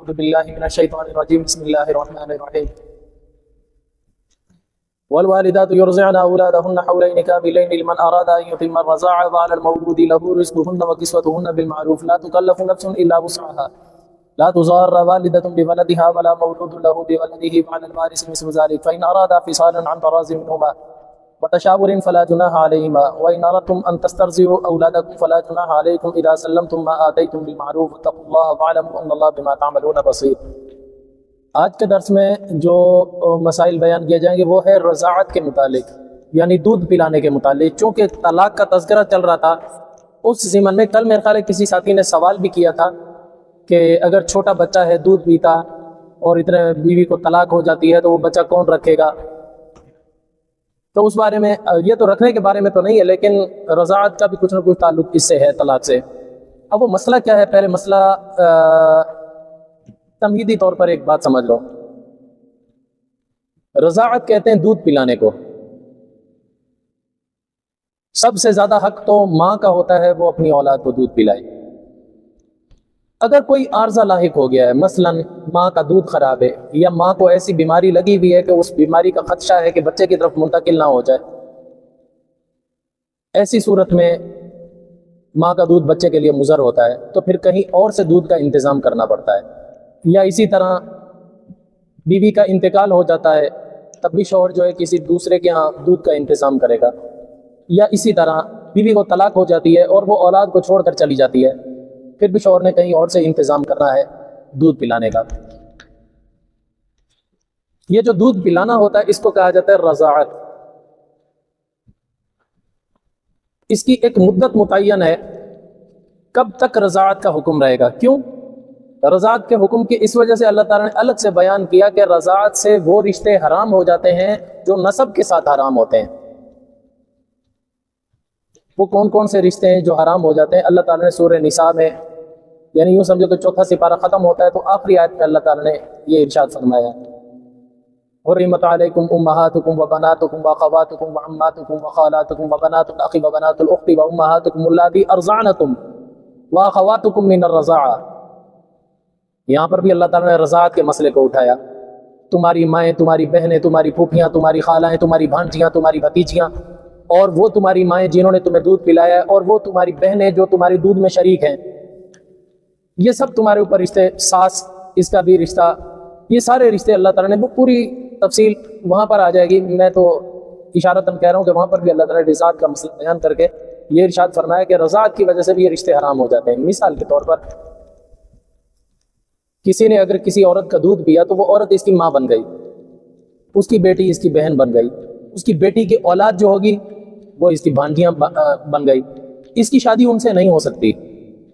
اعوذ باللہ من الشیطان الرجیم بسم اللہ الرحمن الرحیم والوالدات يرضعن أولادهن حولين كاملين لمن أراد أن يتم الرضاعة وعلى المولود له رزقهن وكسوتهن بالمعروف لا تكلف نفس إلا وسعها لا تضار والدة بولدها ولا مولود له بولده وعلى الوارث مثل ذلك فإن أرادا فصالا عن تراض منهما وتشاور فلا جناح عليهما وإن أردتم أن تسترضعوا أولادكم فلا جناح عليكم إذا سلمتم ما آتيتم بالمعروف واتقوا الله واعلموا أن الله بما تعملون بصير۔ آج کے درس میں جو مسائل بیان کیے جائیں گے وہ ہے رضاعت کے متعلق، یعنی دودھ پلانے کے متعلق۔ چونکہ طلاق کا تذکرہ چل رہا تھا اس ضمن میں کل میرے خیال ہے کسی ساتھی نے سوال بھی کیا تھا کہ اگر چھوٹا بچہ ہے دودھ پیتا اور اتنے بیوی کو طلاق ہو جاتی ہے تو وہ بچہ کون رکھے گا؟ تو اس بارے میں یہ تو رکھنے کے بارے میں تو نہیں ہے، لیکن رضاعت کا بھی کچھ نہ کچھ تعلق اس سے ہے، طلاق سے۔ اب وہ مسئلہ کیا ہے؟ پہلے مسئلہ تمہیدی طور پر ایک بات سمجھ لو۔ رضاعت کہتے ہیں دودھ پلانے کو۔ سب سے زیادہ حق تو ماں کا ہوتا ہے وہ اپنی اولاد کو دودھ پلائے۔ اگر کوئی عارضہ لاحق ہو گیا ہے، مثلا ماں کا دودھ خراب ہے یا ماں کو ایسی بیماری لگی ہوئی ہے کہ اس بیماری کا خدشہ ہے کہ بچے کی طرف منتقل نہ ہو جائے، ایسی صورت میں ماں کا دودھ بچے کے لیے مضر ہوتا ہے، تو پھر کہیں اور سے دودھ کا انتظام کرنا پڑتا ہے۔ یا اسی طرح بیوی کا انتقال ہو جاتا ہے تب بھی شوہر جو ہے کسی دوسرے کے ہاں دودھ کا انتظام کرے گا۔ یا اسی طرح بیوی کو طلاق ہو جاتی ہے اور وہ اولاد کو چھوڑ کر چلی جاتی ہے، پھر بھی شوہر نے کہیں اور سے انتظام کرنا ہے دودھ پلانے کا۔ یہ جو دودھ پلانا ہوتا ہے اس کو کہا جاتا ہے رضاعت۔ اس کی ایک مدت متعین ہے، کب تک رضاعت کا حکم رہے گا۔ کیوں رضاعت کے حکم کی؟ اس وجہ سے اللہ تعالیٰ نے الگ سے بیان کیا کہ رضاعت سے وہ رشتے حرام ہو جاتے ہیں جو نسب کے ساتھ حرام ہوتے ہیں۔ وہ کون کون سے رشتے ہیں جو حرام ہو جاتے ہیں؟ اللہ تعالیٰ نے سورہ نساء میں، یعنی یوں سمجھو کہ چوتھا سپارہ ختم ہوتا ہے تو آخری آیت میں اللہ تعالیٰ نے یہ ارشاد فرمایا، حرمت علیکم امہاتکم وبناتکم واخواتکم وعماتکم وخالاتکم وبنات الاخ وبنات الاخت وامہاتکم اللاتی ارضعنکم واخواتکم من الرضاعہ۔ یہاں پر بھی اللہ تعالیٰ نے رضاعت کے مسئلے کو اٹھایا۔ تمہاری مائیں، تمہاری بہنیں، تمہاری پھوپھیاں، تمہاری خالائیں، تمہاری بھانجیاں، تمہاری بھتیجیاں، اور وہ تمہاری مائیں جنہوں نے تمہیں دودھ پلایا ہے، اور وہ تمہاری بہنیں جو تمہاری دودھ میں شریک ہیں، یہ سب تمہارے اوپر رشتے۔ ساس، اس کا بھی رشتہ، یہ سارے رشتے اللہ تعالیٰ نے وہ پوری تفصیل وہاں پر آ جائے گی۔ میں تو اشارتاً کہہ رہا ہوں کہ وہاں پر بھی اللہ تعالیٰ نے رضاعت کا مسئلہ بیان کر کے یہ ارشاد فرمایا کہ رضاعت کی وجہ سے بھی یہ رشتے حرام ہو جاتے ہیں۔ مثال کے طور پر کسی نے اگر کسی عورت کا دودھ پیا تو وہ عورت اس کی ماں بن گئی، اس کی بیٹی اس کی بہن بن گئی، اس کی بیٹی کی اولاد جو ہوگی وہ اس کی بھانجیاں بن گئی۔ اس کی شادی ان سے نہیں ہو سکتی،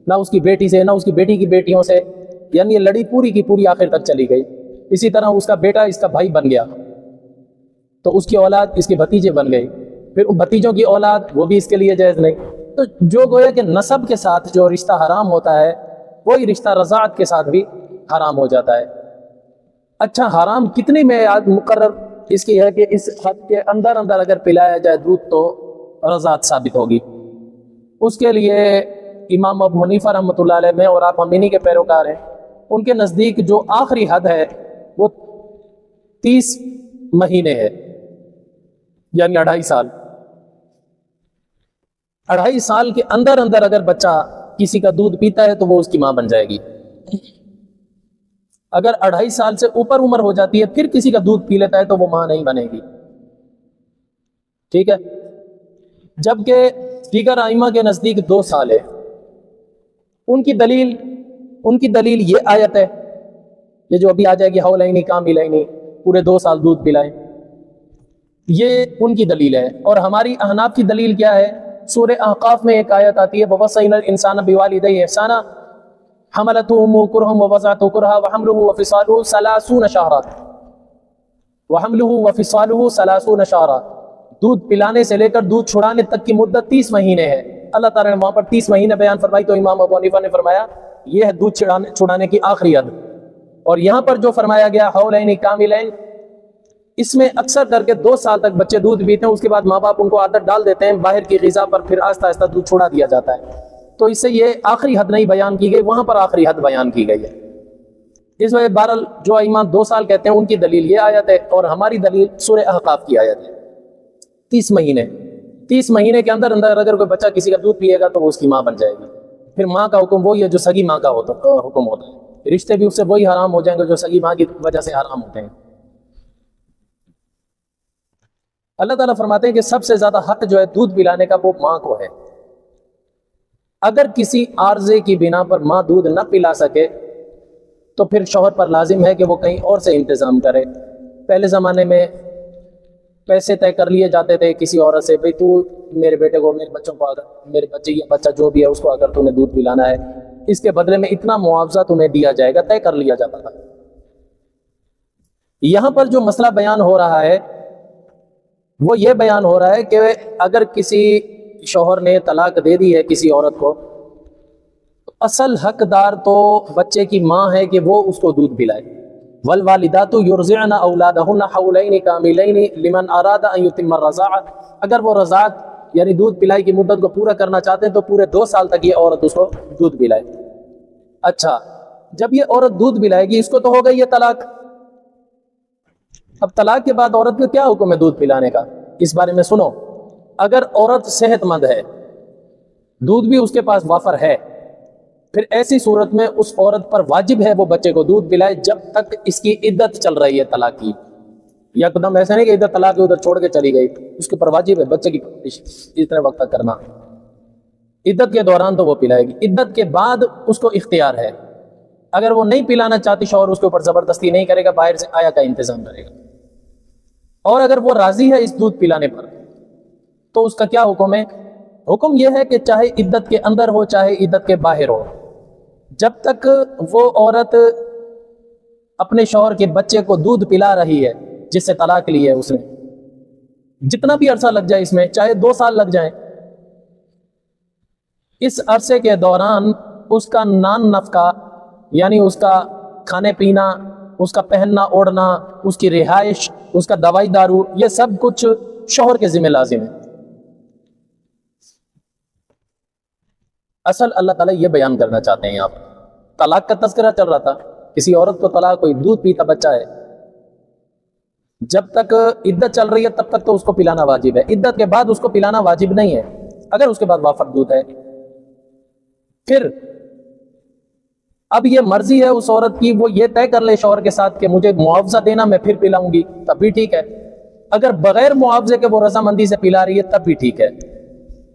نہ اس کی بیٹی سے، نہ اس کی بیٹی کی بیٹیوں سے، یعنی یہ لڑی پوری کی پوری آخر تک چلی گئی۔ اسی طرح اس کا بیٹا اس کا بھائی بن گیا تو اس کی اولاد اس کے بھتیجے بن گئی، پھر ان بھتیجوں کی اولاد وہ بھی اس کے لیے جائز نہیں۔ تو جو گویا کہ نسب کے ساتھ جو رشتہ حرام ہوتا ہے وہی رشتہ رضاعت کے ساتھ بھی حرام ہو جاتا ہے۔ اچھا، حرام کتنی معیاد مقرر اس کی ہے کہ اس حد کے اندر اندر اگر پلایا جائے دودھ تو رضاعت ثابت ہوگی۔ اس کے لیے امام ابو حنیفہ رحمۃ اللہ علیہ میں، اور آپ ہم انہی کے پیروکار ہیں، ان کے نزدیک جو آخری حد ہے وہ 30 مہینے ہے، یعنی 2.5 سال۔ 2.5 سال کے اندر اندر اگر بچہ کسی کا دودھ پیتا ہے تو وہ اس کی ماں بن جائے گی۔ اگر 2.5 سال سے اوپر عمر ہو جاتی ہے پھر کسی کا دودھ پی لیتا ہے تو وہ ماں نہیں بنے گی، ٹھیک ہے۔ جبکہ دیگر ائمہ کے نزدیک 2 سال ہے۔ ان کی دلیل یہ آیت ہے، یہ جو ابھی آ جائے گی حولین کاملین، پورے 2 سال دودھ پلائیں، یہ ان کی دلیل ہے۔ اور ہماری احناف کی دلیل کیا ہے؟ سورہ احقاف میں ایک آیت آتی ہے، وَوَصَّيْنَا الْإِنسَانَ بِوَالِدَيْهِ إِحْسَانًا حَمَلَتْهُ أُمُّهُ كُرْهًا وَوَضَعَتْهُ كُرْهًا وَحَمْلُهُ وَفِصَالُهُ 30 شهرًا دودھ پلانے سے لے کر دودھ چھڑانے تک کی مدت 30 مہینے ہے۔ اللہ تعالیٰ نے وہاں پر 30 مہینے بیان فرمائی تو امام ابو حنیفہ نے فرمایا یہ ہے دودھ چھڑانے کی آخری حد۔ اور یہاں پر جو فرمایا گیا حولین کاملین، اس میں اکثر کر کے 2 سال تک بچے دودھ پیتے ہیں، اس کے بعد ماں باپ ان کو عادت ڈال دیتے ہیں باہر کی غذا پر، پھر آہستہ آہستہ دودھ چھڑا دیا جاتا ہے۔ تو اس سے یہ آخری حد نہیں بیان کی گئی، وہاں پر آخری حد بیان کی گئی ہے۔ اس وجہ بہرحال جو ایمان 2 سال کہتے ہیں ان کی دلیل یہ آیت ہے، اور ہماری دلیل سورہ احقاف کی آیت ہے۔ 30 مہینے کے اندر اگر کوئی بچہ کسی کا دودھ پیے گا تو وہ اس کی ماں بن جائے گی۔ پھر ماں کا حکم وہی ہے جو سگی ماں کا حکم ہوتا ہے، رشتے بھی اس سے وہی حرام ہو جائیں گے جو سگی ماں کی وجہ سے حرام ہوتے ہیں۔ اللہ تعالیٰ فرماتے ہیں کہ سب سے زیادہ حق جو ہے دودھ پلانے کا وہ ماں کو ہے۔ اگر کسی عارضے کی بنا پر ماں دودھ نہ پلا سکے تو پھر شوہر پر لازم ہے کہ وہ کہیں اور سے انتظام کرے۔ پہلے زمانے میں پیسے طے کر لیے جاتے تھے کسی عورت سے، بھئی تو میرے بیٹے کو، میرے بچوں کو، میرے بچے یا بچہ جو بھی ہے اس کو اگر تو نے دودھ پلانا ہے، اس کے بدلے میں اتنا معاوضہ تمہیں دیا جائے گا، طے کر لیا جاتا تھا۔ یہاں پر جو مسئلہ بیان ہو رہا ہے وہ یہ بیان ہو رہا ہے کہ اگر کسی شوہر نے طلاق دے دی ہے کسی عورت کو، تو اصل حقدار تو بچے کی ماں ہے کہ وہ اس کو دودھ پلائے۔ والوالدات یرضعن اولادہن حولین کاملین لمن اراد ان یتم الرضاعہ، اگر وہ رضاعت یعنی دودھ پلائی کی مدت کو پورا کرنا چاہتے ہیں تو پورے 2 سال تک یہ عورت اس کو دودھ پلائے۔ اچھا، جب یہ عورت دودھ پلائے گی، اس کو تو ہو گئی یہ طلاق۔ اب طلاق کے بعد عورت میں کیا حکم ہے دودھ پلانے کا، اس بارے میں سنو۔ اگر عورت صحت مند ہے، دودھ بھی اس کے پاس وافر ہے، پھر ایسی صورت میں اس عورت پر واجب ہے وہ بچے کو دودھ پلائے جب تک اس کی عدت چل رہی ہے طلاق کی۔ یا قدم ایسا نہیں کہ ادھر طلاق ادھر چھوڑ کے چلی گئی، اس کے پر واجب ہے بچے کی پرورش اتنے وقت تک کرنا۔ عدت کے دوران تو وہ پلائے گی، عدت کے بعد اس کو اختیار ہے، اگر وہ نہیں پلانا چاہتی شوہر اس کے اوپر زبردستی نہیں کرے گا، باہر سے آیا کا انتظام کرے گا۔ اور اگر وہ راضی ہے اس دودھ پلانے پر تو اس کا کیا حکم ہے؟ حکم یہ ہے کہ چاہے عدت کے اندر ہو چاہے عدت کے باہر ہو، جب تک وہ عورت اپنے شوہر کے بچے کو دودھ پلا رہی ہے جس سے طلاق لی ہے اس نے، جتنا بھی عرصہ لگ جائے اس میں، چاہے 2 سال لگ جائیں، اس عرصے کے دوران اس کا نان نفقہ یعنی اس کا کھانے پینا، اس کا پہننا اوڑھنا، اس کی رہائش، اس کا دوائی دارو، یہ سب کچھ شوہر کے ذمہ لازم ہے۔ اصل اللہ تعالیٰ یہ بیان کرنا چاہتے ہیں یہاں پر، طلاق کا تذکرہ چل رہا تھا، کسی عورت کو طلاق، کوئی دودھ پیتا بچہ ہے، جب تک عدت چل رہی ہے تب تک تو اس کو پلانا واجب ہے، عدت کے بعد اس کو پلانا واجب نہیں ہے اگر اس کے بعد وافر دودھ ہے۔ پھر اب یہ مرضی ہے اس عورت کی، وہ یہ طے کر لے شوہر کے ساتھ کہ مجھے معاوضہ دینا، میں پھر پلاؤں گی، تب بھی ٹھیک ہے۔ اگر بغیر معاوضے کے وہ رضامندی سے پلا رہی ہے تب بھی ٹھیک ہے۔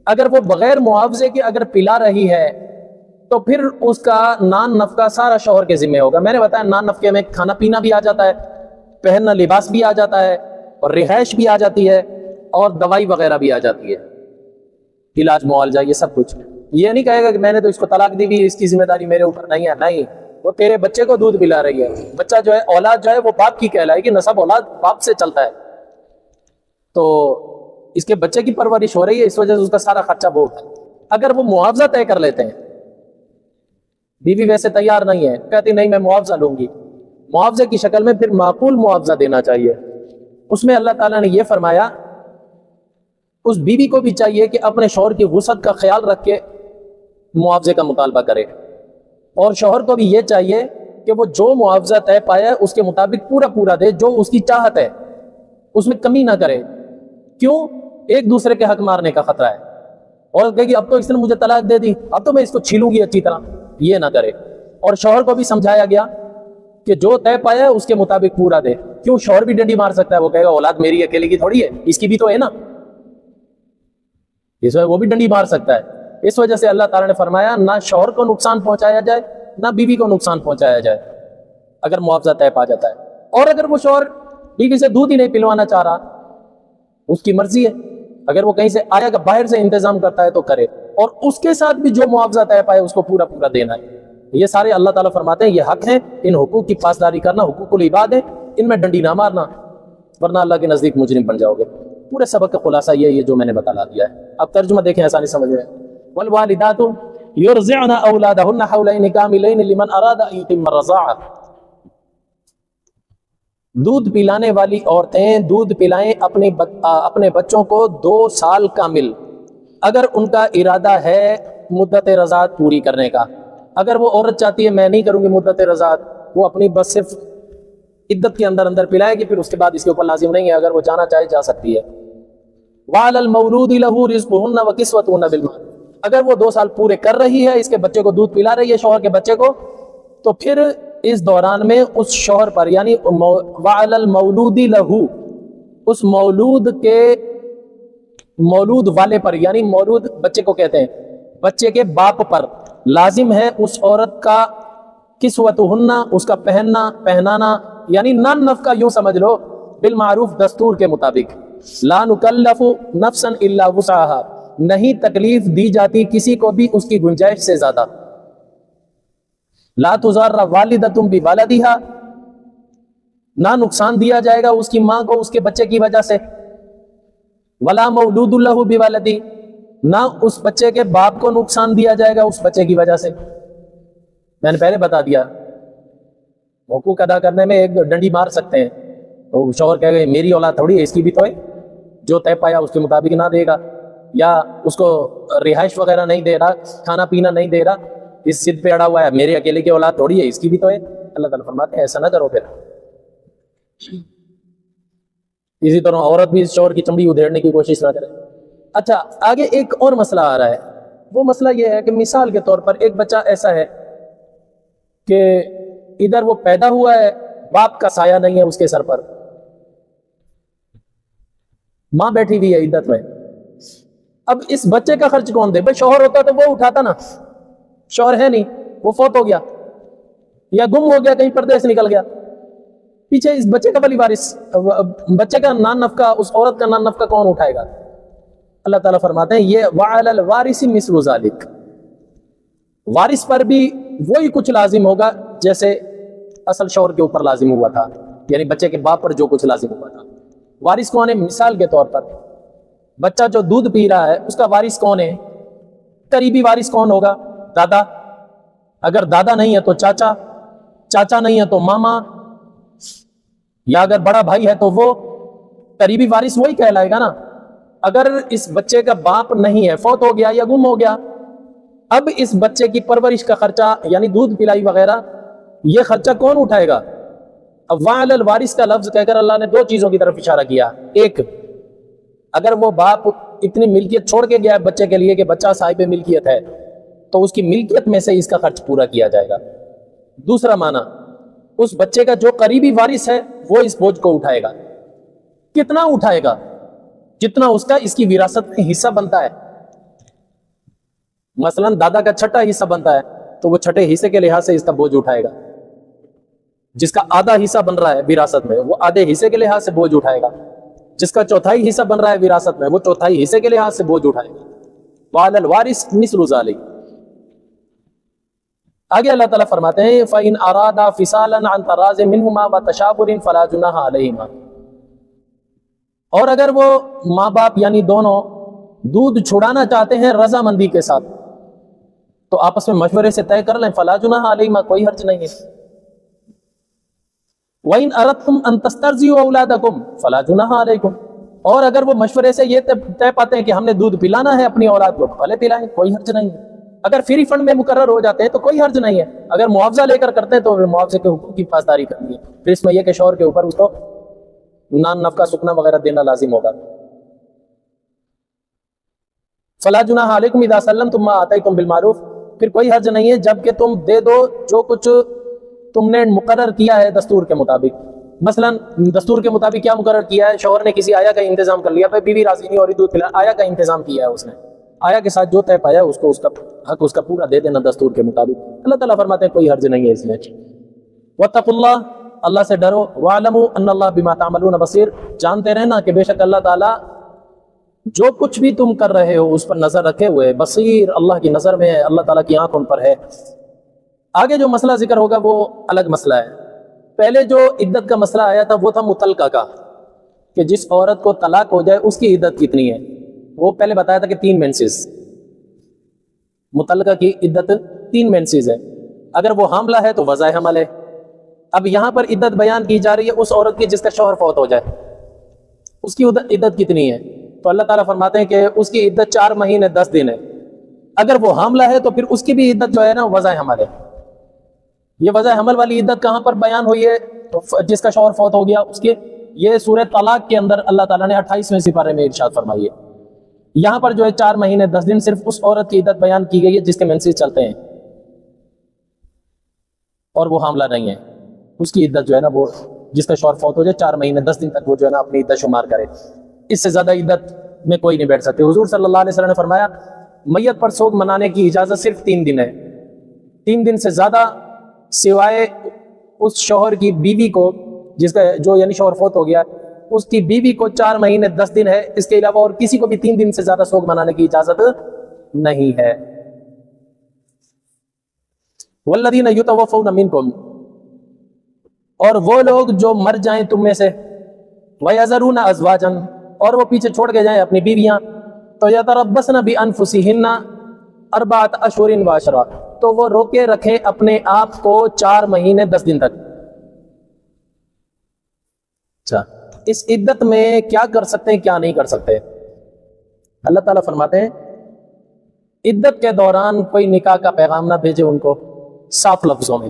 اگر وہ بغیر معاوضے کے اگر پلا رہی ہے تو پھر اس کا نان نفقہ سارا شوہر کے ذمہ ہوگا۔ میں نے بتایا نان نفقے میں کھانا پینا بھی آ جاتا ہے، پہننا لباس بھی آ جاتا ہے، اور رہائش بھی آ جاتی ہے، اور دوائی وغیرہ بھی آ جاتی ہے، علاج معالجہ، یہ سب کچھ۔ یہ نہیں کہے گا کہ میں نے تو اس کو طلاق دی بھی، اس کی ذمہ داری میرے اوپر نہیں ہے، نہیں، وہ تیرے بچے کو دودھ پلا رہی ہے۔ بچہ جو ہے، اولاد جو ہے وہ باپ کی کہلائے گی، نسب اولاد باپ سے چلتا ہے، تو اس کے بچے کی پرورش ہو رہی ہے، اس وجہ سے اس کا سارا خرچہ بہت ہے۔ اگر وہ معاوضہ طے کر لیتے ہیں، بیوی ویسے تیار نہیں ہے، کہتی نہیں میں معاوضہ لوں گی، معاوضے کی شکل میں پھر معقول معاوضہ دینا چاہیے۔ اس میں اللہ تعالیٰ نے یہ فرمایا اس بیوی کو بھی چاہیے کہ اپنے شوہر کی وسعت کا خیال رکھ کے معاوضے کا مطالبہ کرے، اور شوہر کو بھی یہ چاہیے کہ وہ جو معاوضہ طے پایا اس کے مطابق پورا دے، جو اس کی چاہت ہے اس میں کمی نہ کرے۔ کیوں؟ ایک دوسرے کے حق مارنے کا خطرہ ہے، اور کہے گی اب تو اس نے مجھے طلاق دے دی، اب تو میں اس کو چھیلوں گی اچھی طرح، یہ نہ کرے۔ اور شوہر کو بھی سمجھایا گیا کہ جو طے پایا ہے اس کے مطابق پورا دے۔ کیوں؟ شوہر بھی ڈنڈی مار سکتا ہے، وہ کہے گا اولاد میری اکیلے کی تھوڑی ہے، اس کی بھی تو ہے نا، اس وجہ وہ بھی ڈنڈی مار سکتا ہے۔ اس وجہ سے اللہ تعالیٰ نے فرمایا نہ شوہر کو نقصان پہنچایا جائے نہ بیوی کو نقصان پہنچایا جائے اگر معاوضہ طے پا جاتا ہے۔ اور اگر وہ شوہر بیوی سے دودھ ہی نہیں پلوانا چاہ رہا، اس کی مرضی ہے، اگر وہ کہیں سے آیا کہ باہر سے انتظام کرتا ہے تو کرے، اور اس کے ساتھ بھی جو معاوضہ طے پائے اس کو پورا دینا ہے۔ یہ سارے اللہ تعالیٰ فرماتے ہیں یہ حق ہیں، ان حقوق کی پاسداری کرنا حقوق العباد ہے، ان میں ڈنڈی نہ مارنا ورنہ اللہ کے نزدیک مجرم بن جاؤ گے۔ پورے سبق کا خلاصہ یہ جو میں نے بتا دیا ہے۔ اب ترجمہ دیکھیں آسانی سمجھ میں۔ والوالدات یرضعن اولادہن حولین کاملین لمن اراد ان یتم الرضاعہ، دودھ پلانے والی عورتیں دودھ پلائیں اپنے بچوں کو 2 سال کامل، اگر ان کا ارادہ ہے مدت رضاعت پوری کرنے کا۔ اگر وہ عورت چاہتی ہے میں نہیں کروں گی مدت رضاعت، وہ اپنی بس صرف عدت کے اندر اندر پلائے گی، پھر اس کے بعد اس کے اوپر لازم نہیں ہے، اگر وہ جانا چاہے جا سکتی ہے۔ وعلی المولود لہ رزقہن وکسوتہن بالمعروف، اگر وہ 2 سال پورے کر رہی ہے، اس کے بچے کو دودھ پلا رہی ہے، شوہر کے بچے کو، تو پھر اس دوران میں اس شوہر پر یعنی وعلی المولود لہ، اس مولود کے مولود والے پر، یعنی مولود بچے کو کہتے ہیں، بچے کے باپ پر لازم ہے اس عورت کا کسوتہن، اس کا پہننا پہنانا، یعنی نان نفقہ یوں سمجھ لو، بالمعروف دستور کے مطابق۔ لا نکلف نفسا الا وسعها، نہیں تکلیف دی جاتی کسی کو بھی اس کی گنجائش سے زیادہ۔ لا تضار والدۃ بولدہا، نہ نقصان دیا جائے گا اس کی ماں کو اس کے بچے کی وجہ سے، ولا مولود لہ بولدہ، نہ اس بچے کے باپ کو نقصان دیا جائے گا اس بچے کی وجہ سے۔ میں نے پہلے بتا دیا حقوق ادا کرنے میں ایک ڈنڈی مار سکتے ہیں، تو شوہر کہے گا میری اولاد تھوڑی ہے، اس کی بھی تو ہے، جو طے پایا اس کے مطابق نہ دے گا، یا اس کو رہائش وغیرہ نہیں دے رہا، کھانا پینا نہیں دے رہا، اس ضد پہ اڑا ہوا ہے میرے اکیلے کی اولاد تھوڑی ہے، اس کی بھی تو ہے۔ اللہ تعالیٰ فرماتے ہیں ایسا نہ کرو۔ پھر اسی طرح عورت بھی شوہر کی چمڑی ادھیڑنے کی کوشش نہ کرے۔ اچھا، آگے ایک اور مسئلہ آ رہا ہے، وہ مسئلہ یہ ہے کہ مثال کے طور پر ایک بچہ ایسا ہے کہ ادھر وہ پیدا ہوا ہے، باپ کا سایہ نہیں ہے اس کے سر پر، ماں بیٹھی ہوئی ہے عدت میں، اب اس بچے کا خرچ کون دے؟ بھائی شوہر ہوتا تو وہ اٹھاتا نا، شوہر ہے نہیں، وہ فوت ہو گیا یا گم ہو گیا، کہیں پردیس نکل گیا، پیچھے اس بچے کا ولی وارث، بچے کا نان نفقہ، اس عورت کا نان نفقہ کون اٹھائے گا؟ اللہ تعالیٰ فرماتے ہیں یہ وعلی الوارث مثل ذلک، وارث پر بھی وہی کچھ لازم ہوگا جیسے اصل شوہر کے اوپر لازم ہوا تھا، یعنی بچے کے باپ پر جو کچھ لازم ہوا تھا۔ وارث کون ہے؟ مثال کے طور پر بچہ جو دودھ پی رہا ہے اس کا وارث کون ہے؟ قریبی وارث کون ہوگا؟ دادا، اگر دادا نہیں ہے تو چاچا، چاچا نہیں ہے تو ماما، یا اگر بڑا بھائی ہے تو وہ قریبی وارث وہی کہلائے گا نا۔ اگر اس بچے کا باپ نہیں ہے، فوت ہو گیا یا گم ہو گیا، اب اس بچے کی پرورش کا خرچہ یعنی دودھ پلائی وغیرہ یہ خرچہ کون اٹھائے گا؟ اب وعلی الوارث کا لفظ کہہ کر اللہ نے 2 چیزوں کی طرف اشارہ کیا۔ ایک، اگر وہ باپ اتنی ملکیت چھوڑ کے گیا ہے بچے کے لیے کہ بچہ صاحب ملکیت ہے، تو اس کی ملکیت میں سے اس کا خرچ پورا کیا جائے گا۔ دوسرا معنی، اس بچے کا جو قریبی وارث ہے وہ اس بوجھ کو اٹھائے گا۔ کتنا اٹھائے گا؟ جتنا اس کا اس کی وراثت میں حصہ بنتا ہے۔ مثلا دادا کا 6واں حصہ بنتا ہے تو وہ 6 حصے کے لحاظ سے اس کا بوجھ اٹھائے گا۔ جس کا آدھا حصہ بن رہا ہے وراثت میں وہ آدھے حصے کے لحاظ سے بوجھ اٹھائے گا۔ جس کا 1/4 حصہ بن رہا ہے وراثت میں وہ 1/4 حصے کے لحاظ سے بوجھ اٹھائے گا۔ وعلی الوارث مثل ذلک۔ آگے اللہ تعالیٰ فرماتے ہیں فَإِنْ أَرَادَا فِصَالًا عَنْ تَرَاضٍ مِّنْهُمَا وَتَشَاوُرٍ فَلَا جُنَاحَ عَلَيْهِمَا، اور اگر وہ ماں باپ یعنی دونوں دودھ چھڑانا چاہتے ہیں رضامندی کے ساتھ تو آپس میں مشورے سے طے کر لیں، فَلَا جُنَاحَ عَلَيْهِمَا، کوئی حرج نہیں ہے۔ وَإِنْ أَرَدْتُمْ أَن تَسْتَرْضِعُوا أَوْلَادَكُمْ فَلَا جُنَاحَ عَلَيْكُمْ، اور اگر وہ مشورے سے یہ طے پاتے ہیں کہ ہم نے دودھ پلانا ہے اپنی اولاد کو، پہلے پلائیں، کوئی حرج نہیں ہے۔ اگر فری فنڈ میں مقرر ہو جاتے ہیں تو کوئی حرج نہیں ہے، اگر معاوضہ لے کر کرتے ہیں تو معاوضے کے حقوق کی پاسداری کرنی ہے، پھر اس میں یہ کہ شوہر کے اوپر اس کو نان نفقہ سکنا وغیرہ دینا لازم ہوگا۔ فَلَا جُنَاحَ عَلَيْكُمْ إِذَا سَلَّمْتُم مَّا آتَيْتُم بِالْمَعْرُوفِ، پھر کوئی حرج نہیں ہے جب کہ تم دے دو جو کچھ تم نے مقرر کیا ہے دستور کے مطابق۔ مثلا دستور کے مطابق کیا مقرر کیا ہے؟ شوہر نے کسی آیا کا انتظام کر لیا، پھر بیوی راضی نہیں ہو رہی دودھ پلا، آیا کا انتظام کیا ہے اس نے، آیا کے ساتھ جو طے پایا اس کو اس کا حق اس کا پورا دے دینا دستور کے مطابق۔ اللہ تعالیٰ فرماتے ہیں کوئی حرج نہیں ہے اس میں۔ وَاتَّقُوا اللَّهَ، اللہ سے ڈرو، وَاعْلَمُوا أَنَّ اللَّهَ بِمَا تَعْمَلُونَ بَصِيرٌ، جانتے رہنا کہ بے شک اللہ تعالیٰ جو کچھ بھی تم کر رہے ہو اس پر نظر رکھے ہوئے، بصیر، اللہ کی نظر میں ہے، اللہ تعالیٰ کی آنکھ ان پر ہے۔ آگے جو مسئلہ ذکر ہوگا وہ الگ مسئلہ ہے۔ پہلے جو عدت کا مسئلہ آیا تھا وہ تھا مطلقہ کا، کہ جس عورت کو طلاق ہو جائے اس کی عدت کتنی ہے، وہ پہلے بتایا تھا کہ 3 مینسز، مطلقہ کی عدت 3 مینسز ہے۔ اگر وہ حاملہ ہے تو وضع حمل ہے۔ اب یہاں پر عدت بیان کی جا رہی ہے اس عورت کی جس کا شوہر فوت ہو جائے، اس کی عدت کتنی ہے؟ تو اللہ تعالیٰ فرماتے ہیں کہ اس کی عدت 4 مہینے 10 دن ہے۔ اگر وہ حاملہ ہے تو پھر اس کی بھی عدت جو ہے نا وضع حمل ہے، یہ وضع حمل والی عدت کہاں پر بیان ہوئی ہے؟ جس کا شوہر فوت ہو گیا اس کے، یہ سورہ طلاق کے اندر اللہ تعالیٰ نے 28ویں سپارے میں ارشاد فرمائی ہے۔ یہاں پر جو ہے 4 مہینے 10 دن صرف اس عورت کی عدت بیان کی گئی ہے جس کے مینسز چلتے ہیں اور وہ حاملہ نہیں ہے، اس کی عدت جو ہے نا وہ جس کا شوہر فوت ہو جائے 4 مہینے 10 دن تک وہ جو ہے نا اپنی عدت شمار کرے، اس سے زیادہ عدت میں کوئی نہیں بیٹھ سکتے۔ حضور صلی اللہ علیہ وسلم نے فرمایا میت پر سوگ منانے کی اجازت صرف 3 دن ہے، 3 دن سے زیادہ سوائے اس شوہر کی بیوی کو جس کا جو یعنی شوہر فوت ہو گیا اس کی بیوی کو 4 مہینے 10 دن ہے، اس کے علاوہ اور کسی کو بھی 3 دن سے زیادہ سوگ منانے کی اجازت نہیں ہے۔ والذین یتوفون منکم، اور وہ لوگ جو مر جائیں تم میں سے، ویذرون ازواجا، اور وہ پیچھے چھوڑ کے جائیں اپنی بیویاں، تو یتربصن بانفسہن 4 اشہر وعشرا، تو وہ روکے رکھیں اپنے آپ کو 4 مہینے 10 دن تک۔ اچھا، اس عدت میں کیا کر سکتے ہیں کیا نہیں کر سکتے؟ اللہ تعالیٰ فرماتے ہیں عدت کے دوران کوئی نکاح کا پیغام نہ بھیجے ان کو صاف لفظوں میں،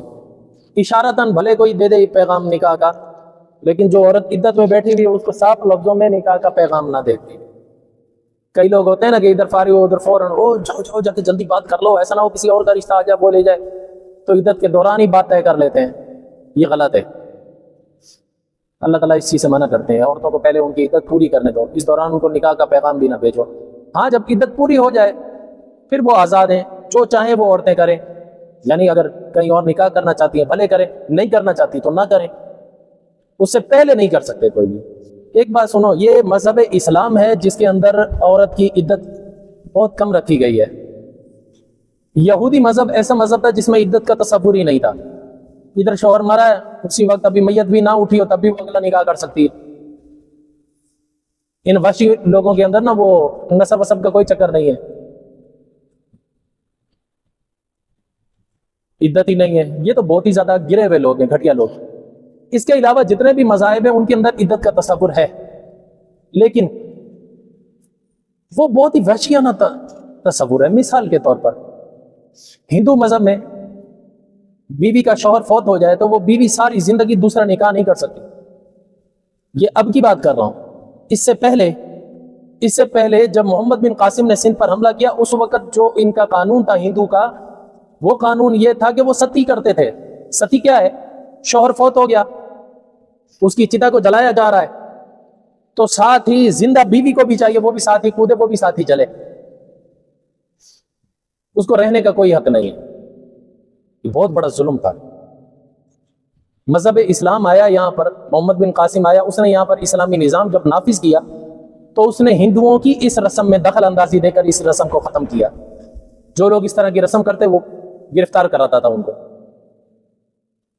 اشارتاً بھلے کوئی دے دے پیغام نکاح کا، لیکن جو عورت عدت میں بیٹھی ہوئی ہے اس کو صاف لفظوں میں نکاح کا پیغام نہ دے۔ کئی لوگ ہوتے ہیں نا کہ ادھر فارغ ہو ادھر فوراً جاؤ جا کے جلدی بات کر لو، ایسا نہ ہو کسی اور کا رشتہ آ جائے بولے جائے، تو عدت کے دوران ہی بات طے کر لیتے ہیں، یہ غلط ہے۔ اللہ تعالیٰ اس چیز سے منع کرتے ہیں، عورتوں کو پہلے ان کی عدت پوری کرنے دو، اس دوران ان کو نکاح کا پیغام بھی نہ بھیجو۔ ہاں جب عدت پوری ہو جائے پھر وہ آزاد ہیں، جو چاہیں وہ عورتیں کریں، یعنی اگر کہیں اور نکاح کرنا چاہتی ہیں بھلے کریں، نہیں کرنا چاہتی تو نہ کریں، اس سے پہلے نہیں کر سکتے کوئی بھی۔ ایک بات سنو، یہ مذہب اسلام ہے جس کے اندر عورت کی عدت بہت کم رکھی گئی ہے۔ یہودی مذہب ایسا مذہب تھا جس میں عدت کا تصور ہی نہیں تھا، ادھر شوہر مرا ہے اسی وقت ابھی میت بھی نہ اٹھی ہو تب بھی وہ اگلا نکاح کر سکتی ہے۔ ان وحشی لوگوں کے اندر نا وہ نسب وسب کا کوئی چکر نہیں ہے، عدت ہی نہیں ہے، یہ تو بہت ہی زیادہ گرے ہوئے لوگ ہیں، گھٹیا لوگ۔ اس کے علاوہ جتنے بھی مذاہب ہیں ان کے اندر عدت کا تصور ہے، لیکن وہ بہت ہی وحشیانہ تصور ہے۔ مثال کے طور پر ہندو مذہب میں بیوی کا شوہر فوت ہو جائے تو وہ بیوی ساری زندگی دوسرا نکاح نہیں کر سکتی۔ یہ اب کی بات کر رہا ہوں، اس سے پہلے جب محمد بن قاسم نے سندھ پر حملہ کیا اس وقت جو ان کا قانون تھا ہندو کا، وہ قانون یہ تھا کہ وہ ستی کرتے تھے۔ ستی کیا ہے؟ شوہر فوت ہو گیا، اس کی چتا کو جلایا جا رہا ہے تو ساتھ ہی زندہ بیوی کو بھی چاہیے وہ بھی ساتھ ہی کودے، وہ بھی ساتھ ہی جلے، اس کو رہنے کا کوئی حق نہیں ہے۔ یہ بہت بڑا ظلم تھا۔ مذہب اسلام آیا یہاں پر، محمد بن قاسم آیا، اس نے یہاں پر اسلامی نظام جب نافذ کیا تو اس نے ہندوؤں کی اس رسم میں دخل اندازی دے کر اس رسم کو ختم کیا۔ جو لوگ اس طرح کی رسم کرتے وہ گرفتار کراتا تھا ان کو۔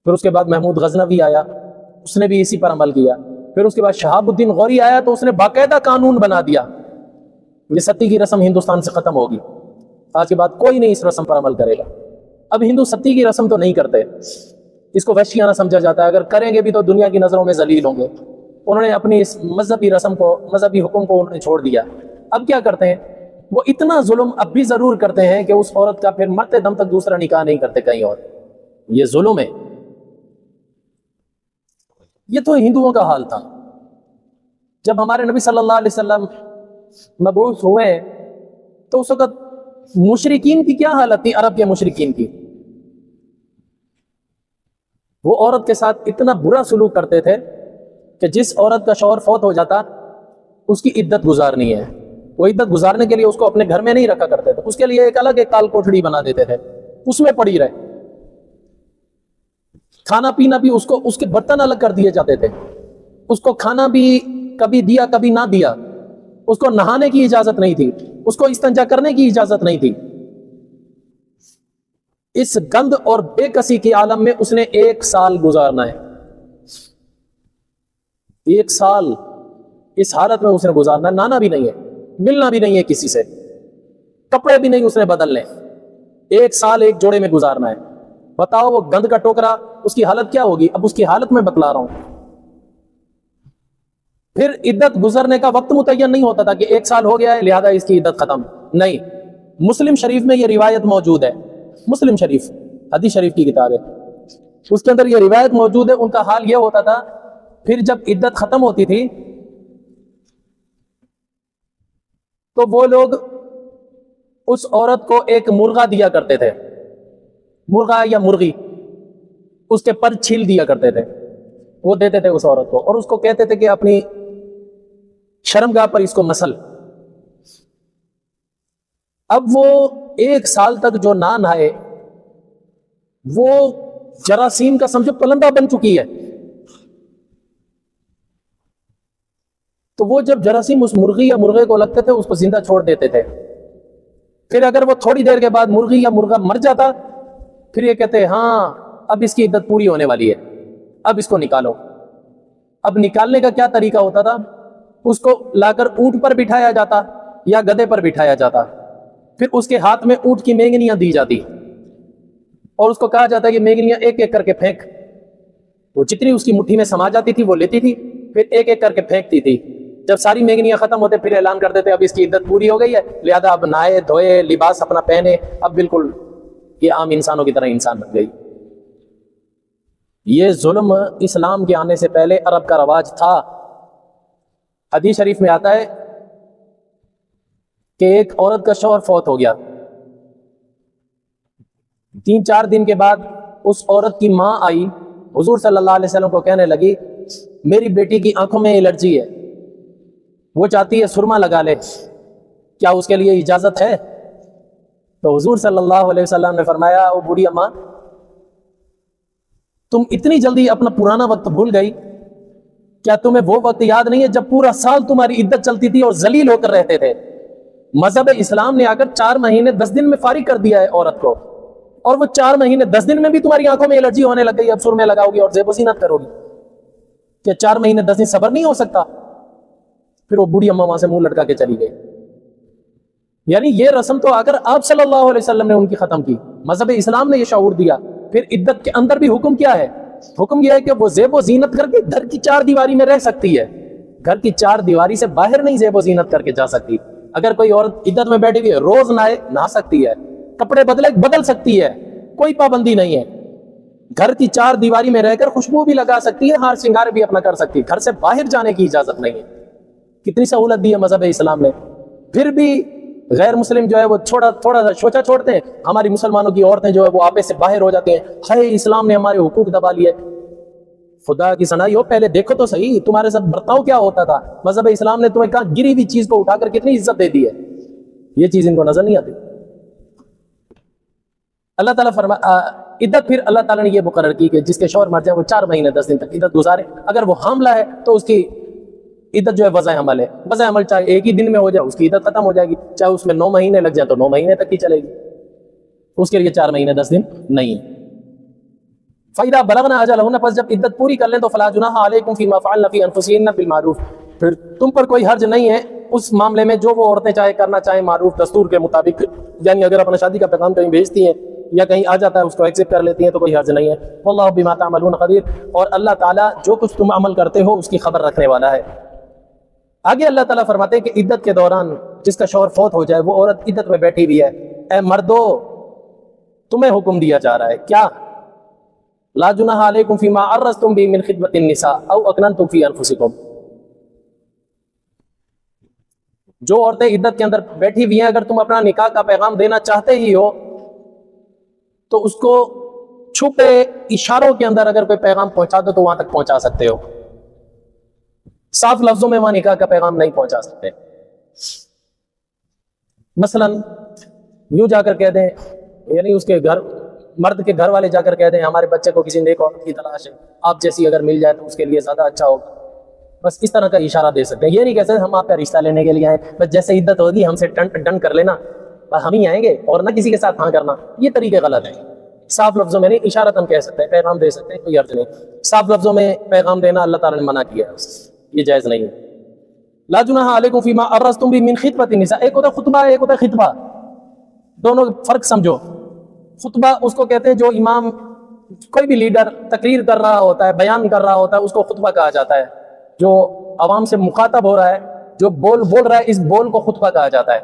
پھر اس کے بعد محمود غزنوی آیا، اس نے بھی اسی پر عمل کیا۔ پھر اس کے بعد شہاب الدین غوری آیا تو اس نے باقاعدہ قانون بنا دیا یہ ستی کی رسم ہندوستان سے ختم ہوگی، آج کے بعد کوئی نہیں اس رسم پر عمل کرے گا۔ اب ہندو ستی کی رسم تو نہیں کرتے، اس کو وحشیانہ سمجھا جاتا ہے، اگر کریں گے بھی تو دنیا کی نظروں میں ذلیل ہوں گے۔ انہوں نے اپنی اس مذہبی رسم کو، مذہبی حکم کو انہوں نے چھوڑ دیا۔ اب کیا کرتے ہیں وہ؟ اتنا ظلم اب بھی ضرور کرتے ہیں کہ اس عورت کا پھر مرتے دم تک دوسرا نکاح نہیں کرتے کہیں اور۔ یہ ظلم ہے، یہ تو ہندوؤں کا حال تھا۔ جب ہمارے نبی صلی اللہ علیہ وسلم مبعوث ہوئے تو اس وقت مشرکین کی کیا حالت تھی؟ عرب کے مشرکین کی، وہ عورت کے ساتھ اتنا برا سلوک کرتے تھے کہ جس عورت کا شوہر فوت ہو جاتا اس کی عدت گزارنی ہے، وہ عدت گزارنے کے لیے اس کو اپنے گھر میں نہیں رکھا کرتے تھے، اس کے لیے ایک الگ ایک کال کوٹڑی بنا دیتے تھے، اس میں پڑی رہے۔ کھانا پینا بھی اس کے برتن الگ کر دیے جاتے تھے، اس کو کھانا بھی کبھی دیا کبھی نہ دیا، اس کو نہانے کی اجازت نہیں تھی، اس کو استنجا کرنے کی اجازت نہیں تھی۔ اس گند اور بے کسی کے عالم میں اس نے 1 سال گزارنا ہے، 1 سال اس حالت میں اس نے گزارنا ہے، نانا بھی نہیں ہے، ملنا بھی نہیں ہے کسی سے، کپڑے بھی نہیں اس نے بدلنے، 1 سال ایک جوڑے میں گزارنا ہے۔ بتاؤ وہ گند کا ٹوکرا اس کی حالت کیا ہوگی؟ اب اس کی حالت میں بتلا رہا ہوں۔ پھر عدت گزرنے کا وقت متعین نہیں ہوتا تھا کہ 1 سال ہو گیا ہے لہذا اس کی عدت ختم، نہیں۔ مسلم شریف میں یہ روایت موجود ہے، مسلم شریف حدیث شریف کی کتاب ہے، اس کے اندر یہ روایت موجود ہے، ان کا حال یہ ہوتا تھا پھر جب عدت ختم ہوتی تھی تو وہ لوگ اس عورت کو ایک مرغا دیا کرتے تھے، مرغا یا مرغی، اس کے پر چھیل دیا کرتے تھے، وہ دیتے تھے اس عورت کو، اور اس کو کہتے تھے کہ اپنی شرمگاہ پر اس کو مسل۔ اب وہ 1 سال تک جو نہ نہائے وہ جراثیم کا سمجھو پلندہ بن چکی ہے، تو وہ جب جراثیم اس مرغی یا مرغے کو لگتے تھے اس کو زندہ چھوڑ دیتے تھے۔ پھر اگر وہ تھوڑی دیر کے بعد مرغی یا مرغا مر جاتا پھر یہ کہتے ہاں اب اس کی عدت پوری ہونے والی ہے، اب اس کو نکالو۔ اب نکالنے کا کیا طریقہ ہوتا تھا؟ اس کو لا کر اونٹ پر بٹھایا جاتا یا گدھے پر بٹھایا جاتا، پھر اس کے ہاتھ میں اونٹ کی مینگنیاں دی جاتی اور اس کو کہا جاتا ہے کہ مینگنیاں ایک ایک کر کے پھینک۔ وہ جتنی اس کی مٹھی میں سما جاتی تھی وہ لیتی تھی، پھر ایک ایک کر کے پھینکتی تھی۔ جب ساری مینگنیاں ختم ہوتے پھر اعلان کر دیتے اب اس کی عدت پوری ہو گئی ہے، لہذا اب نہائے دھوئے لباس اپنا پہنے، اب بالکل یہ عام انسانوں کی طرح انسان بن گئی۔ یہ ظلم اسلام کے آنے سے پہلے عرب کا رواج تھا۔ حدیث شریف میں آتا ہے کہ ایک عورت کا شوہر فوت ہو گیا، 3-4 دن کے بعد اس عورت کی ماں آئی حضور صلی اللہ علیہ وسلم کو کہنے لگی میری بیٹی کی آنکھوں میں الرجی ہے، وہ چاہتی ہے سرما لگا لے، کیا اس کے لیے اجازت ہے؟ تو حضور صلی اللہ علیہ وسلم نے فرمایا او بوڑھی اماں، تم اتنی جلدی اپنا پرانا وقت بھول گئی؟ کیا تمہیں وہ وقت یاد نہیں ہے جب پورا سال تمہاری عدت چلتی تھی اور ذلیل ہو کر رہتے تھے؟ مذہب اسلام نے آ کر 4 مہینے 10 دن میں فارغ کر دیا ہے عورت کو، اور وہ 4 مہینے 10 دن میں بھی تمہاری آنکھوں میں الرجی ہونے لگ گئی، اب سرمے لگاؤ گی اور زیب و زینت کرو گی، کیا 4 مہینے 10 دن صبر نہیں ہو سکتا؟ پھر وہ بوڑھی اماں وہاں سے منہ لٹکا کے چلی گئی۔ یعنی یہ رسم تو آ کر آپ صلی اللہ علیہ وسلم نے ان کی ختم کی، مذہب اسلام نے یہ شعور دیا۔ پھر عدت کے اندر بھی حکم کیا ہے؟ حکم یہ ہے کہ وہ زیب و زینت کر کے گھر کی 4 دیواری میں رہ سکتی ہے، گھر کی 4 دیواری سے باہر نہیں زیب و زینت کر کے جا سکتی۔ اگر کوئی عورت عدت میں بیٹھی ہوئی ہے روز نہا سکتی ہے، کپڑے بدل سکتی ہے، کوئی پابندی نہیں ہے، گھر کی 4 دیواری میں رہ کر خوشبو بھی لگا سکتی ہے، ہار سنگار بھی اپنا کر سکتی ہے، گھر سے باہر جانے کی اجازت نہیں ہے۔ کتنی سہولت دی ہے مذہب اسلام نے۔ پھر بھی غیر مسلم جو ہے وہ تھوڑا سا شوچا چھوڑتے ہیں، ہماری مسلمانوں کی عورتیں جو ہے وہ آپے سے باہر ہو جاتی ہیں، ہائے اسلام نے ہمارے حقوق دبا لیے۔ خدا کی صنائی ہو، پہلے دیکھو تو صحیح تمہارے ساتھ برتاؤ کیا ہوتا تھا۔ مذہب اسلام نے تمہیں کہا گری ہوئی چیز کو اٹھا کر کتنی عزت دے دی ہے، یہ چیز ان کو نظر نہیں آتی۔ اللہ تعالیٰ عدت پھر اللہ تعالیٰ نے یہ مقرر کی کہ جس کے شوہر مر جائے وہ 4 مہینے 10 دن تک عدت گزارے۔ اگر وہ حاملہ ہے تو اس کی عدت جو ہے وضع حمل ہے، وضع حمل چاہے ایک ہی دن میں ہو جائے اس کی عدت ختم ہو جائے گی، چاہے اس میں 9 مہینے لگ جائیں تو 9 مہینے تک ہی چلے گی، اس کے لیے 4 مہینے 10 دن نہیں ہے۔ فَإِذَا بَلَغْنَ أَجَلَهُنَّ، پس جب عدت پوری کر لیں تو فَلَا جُنَاحَ عَلَيْكُمْ فِي مَا فَعَلْنَ فِي أَنفُسِهِنَّ بِالْمَعْرُوفِ، پھر تم پر کوئی حرج نہیں ہے اس معاملے میں جو وہ عورتیں چاہے کرنا چاہیں معروف دستور کے مطابق، یعنی اگر اپنا شادی کا پیغام کہیں بھیجتی ہیں یا کہیں آ جاتا ہے اس کو ایکسیپٹ کر لیتی ہیں تو کوئی حرج نہیں ہے۔ وَاللَّهُ بِمَا تَعْمَلُونَ خَبِيرٌ، اور اللہ تعالیٰ جو کچھ تم عمل کرتے ہو اس کی خبر رکھنے والا ہے۔ آگے اللہ تعالیٰ فرماتے ہیں کہ عدت کے دوران جس کا شوہر فوت ہو جائے وہ عورت عدت میں بیٹھی ہوئی ہے، اے مردو تمہیں حکم دیا جا رہا ہے کیا؟ لا جناح علیکم فیما عرضتم به من خطبۃ النساء او اکننتم فی انفسکم، جو عورتیں عدت کے اندر بیٹھی ہوئی ہیں اگر تم اپنا نکاح کا پیغام دینا چاہتے ہی ہو تو اس کو چھپے اشاروں کے اندر اگر کوئی پیغام پہنچا دو تو وہاں تک پہنچا سکتے ہو، صاف لفظوں میں وہاں نکاح کا پیغام نہیں پہنچا سکتے۔ مثلا یوں جا کر کہہ دیں، یعنی اس کے گھر مرد کے گھر والے جا کر کہہ دیں ہمارے بچے کو کسی نیک عورت کی تلاش ہے، آپ جیسی اگر مل جائے تو اس کے لیے زیادہ اچھا ہوگا، بس اس طرح کا اشارہ دے سکتے ہیں۔ یہ نہیں کہہ سکتے ہم آپ کا رشتہ لینے کے لیے آئے، بس جیسے عدت ہوگی ہم سے ڈن کر لینا، ہم ہی آئیں گے اور نہ کسی کے ساتھ ہاں کرنا، یہ طریقے غلط ہیں۔ صاف لفظوں میں نہیں، اشارتاً کہہ سکتے ہیں، پیغام دے سکتے ہیں، کوئی حرج نہیں۔ صاف لفظوں میں پیغام دینا اللہ تعالیٰ نے منع کیا ہے، یہ جائز نہیں ہے۔ لا جناح علیکم فیما عرضتم به من خطبۃ النساء، ایک ہوتا ہے خطبہ ایک ہوتا ہے خطبہ، دونوں فرق سمجھو۔ خطبہ اس کو کہتے ہیں جو امام کوئی بھی لیڈر تقریر کر رہا ہوتا ہے، بیان کر رہا ہوتا ہے، اس کو خطبہ کہا جاتا ہے۔ جو عوام سے مخاطب ہو رہا ہے، جو بول رہا ہے، اس بول کو خطبہ کہا جاتا ہے۔